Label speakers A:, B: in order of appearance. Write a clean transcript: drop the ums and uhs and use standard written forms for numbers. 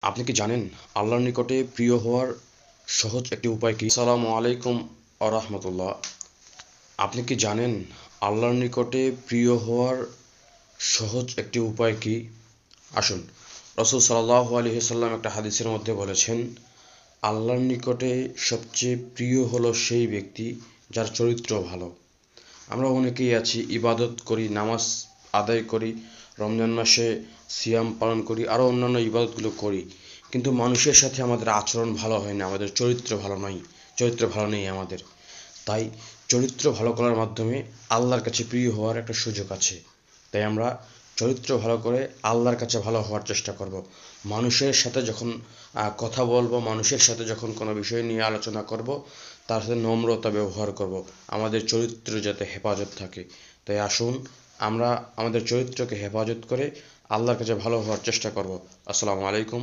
A: আপনি কি জানেন আল্লাহর নিকটে প্রিয় হওয়ার সহজ একটি উপায় কি? আসসালামু আলাইকুম রাহমাতুল্লাহ। আপনি কি জানেন আল্লাহর নিকটে প্রিয় হওয়ার সহজ একটি উপায় কি? আসুন, রাসূল সাল্লাল্লাহু আলাইহি ওয়াসাল্লাম একটা হাদিসের মধ্যে বলেছেন, আল্লাহর নিকটে সবচেয়ে প্রিয় হলো সেই ব্যক্তি যার চরিত্র ভালো। আমরা অনেকেই আছি ইবাদত করি, নামাজ আদায় করি, রমজান মাসে সিয়াম পালন করি, আরও অন্যান্য ইবাদতগুলো করি, কিন্তু মানুষের সাথে আমাদের আচরণ ভালো হয় না, আমাদের চরিত্র ভালো নয়, চরিত্র ভালো নেই আমাদের। তাই চরিত্র ভালো করার মাধ্যমে আল্লাহর কাছে প্রিয় হওয়ার একটা সুযোগ আছে। তাই আমরা চরিত্র ভালো করে আল্লাহর কাছে ভালো হওয়ার চেষ্টা করব। মানুষের সাথে যখন কথা বলবো, মানুষের সাথে যখন কোনো বিষয় নিয়ে আলোচনা করব, তার সাথে নম্রতা ব্যবহার করব, আমাদের চরিত্র যাতে হেফাজত থাকে। তাই আসুন আমরা আমাদের চরিত্রকে হেফাজত করে আল্লাহর কাছে ভালো হওয়ার চেষ্টা করব। আসসালামু আলাইকুম।